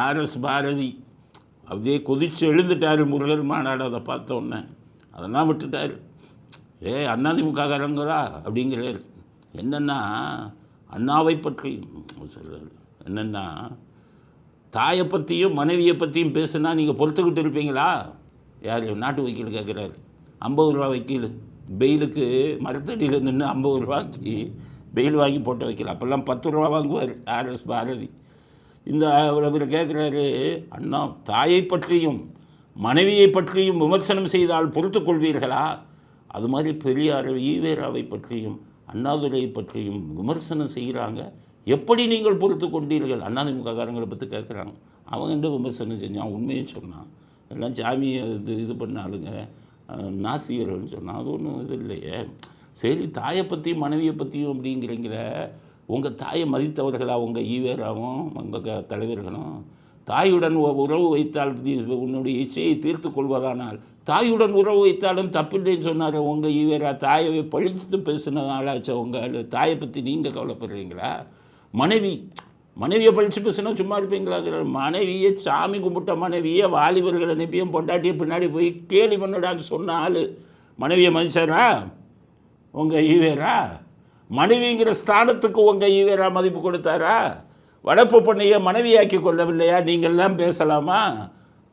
RS Bharathi அப்படியே கொதித்து எழுந்துட்டார் முருகன் மாநாடு. அதை பார்த்தோன்னே அதெல்லாம் விட்டுட்டார். அதிமுககாரங்களா அப்படிங்கிறார். என்னென்னா அண்ணாவை பற்றி சொல்கிறார். என்னென்னா தாயை பற்றியும் மனைவியை பற்றியும் பேசுனா நீங்கள் பொறுத்துக்கிட்டு இருப்பீங்களா? யார் நாட்டு வக்கீல் கேட்குறாரு. 50 ரூபா வக்கீல் பெயிலுக்கு மரத்தடியில் நின்று 50 ரூபாய்க்கு பெயில் வாங்கி போட்டு வைக்கல. அப்போல்லாம் 10 ரூபா வாங்குவார் ஆர்எஸ் பாரதி. இந்த இவர் கேட்குறாரு, அண்ணா தாயை பற்றியும் மனைவியை பற்றியும் விமர்சனம் செய்தால் பொறுத்து கொள்வீர்களா? அது மாதிரி பெரியார் ஈவேராவை பற்றியும் அண்ணாதுரையை பற்றியும் விமர்சனம் செய்கிறாங்க, எப்படி நீங்கள் பொறுத்து கொண்டீர்கள்? அதிமுககாரங்களை பற்றி கேட்குறாங்க. அவங்க என்ன விமர்சனம் செஞ்சான்? உண்மையை சொன்னான். எல்லாம் சாமியை இது பண்ணாலுங்க நாசிகர்கள்னு சொன்னான். அது ஒன்றும் இது இல்லையே. சரி, தாயை பற்றியும் மனைவியை பற்றியும் அப்படிங்கிறீங்கிற உங்கள் தாயை மதித்தவர்களா உங்கள் ஈவேராவும் உங்கள் தலைவர்களும்? தாயுடன் உறவு வைத்தால் உன்னுடைய இச்சையை தீர்த்து கொள்வதானால் தாயுடன் உறவு வைத்தாலும் தப்பில்லைன்னு சொன்னார் உங்கள் ஈவேரா. தாயை பழித்து பேசினதாலாச்சா உங்கள் தாயை பற்றி நீங்கள் கவலைப்படுறீங்களா? மனைவியை பழித்து பேசினா சும்மா இருப்பீங்களாங்கிற மனைவியை சாமி கும்பிட்ட மனைவியை வாலிபர்கள் அனுப்பியும் பொண்டாட்டியை பின்னாடி போய் கேலி பண்ணிடான்னு சொன்ன ஆள் மனைவியை மதிச்சாரா உங்கள் ஈவேரா? மனைவிங்கிற ஸ்தானத்துக்கு உங்கள் ஈவேரா மதிப்பு கொடுத்தாரா? வளர்ப்பு பண்ணையை மனைவியாக்கி கொள்ளவில்லையா? நீங்கள்லாம் பேசலாமா?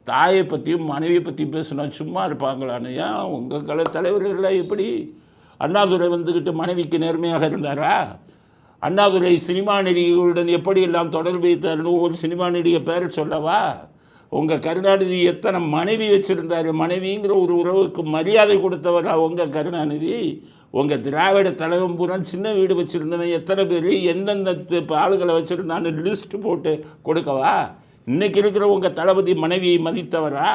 தாயை பற்றியும் மனைவியை பற்றியும் பேசினா சும்மா இருப்பாங்களானையா? உங்கள் தலைவர்கள்லாம் எப்படி? அண்ணாதுரை வந்துக்கிட்டு மனைவிக்கு நேர்மையாக இருந்தாரா? அண்ணாதுரை சினிமா நடிகைகளுடன் எப்படியெல்லாம் தொடர்பு வைத்தார்னு ஒரு சினிமா நடிகை பேரை சொல்லவா? உங்கள் கருணாநிதி எத்தனை மனைவி வச்சுருந்தார்? மனைவிங்கிற ஒரு உறவுக்கு மரியாதை கொடுத்தவரா உங்கள் கருணாநிதி? உங்கள் திராவிட தலைவன் பூரா சின்ன வீடு வச்சுருந்தவன் எத்தனை பேர் எந்தெந்த ஆளுகளை வச்சுருந்தான்னு லிஸ்ட்டு போட்டு கொடுக்கவா? இன்றைக்கி இருக்கிற உங்கள் தளபதி மனைவியை மதித்தவரா?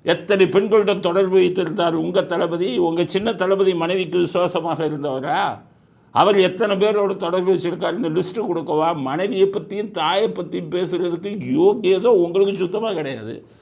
எத்தனை பெண்களிடம் தொடர்பு வைத்திருந்தார் உங்கள் தளபதி? உங்கள் சின்ன தளபதி மனைவிக்கு விசுவாசமாக இருந்தவரா? அவர் எத்தனை பேரோட தொடர்பு வச்சுருக்காருன்னு லிஸ்ட்டு கொடுக்கவா? மனைவியை பற்றியும் தாயை பற்றியும் பேசுகிறதுக்கு யோகியதோ உங்களுக்கு சுத்தமாக கிடையாது.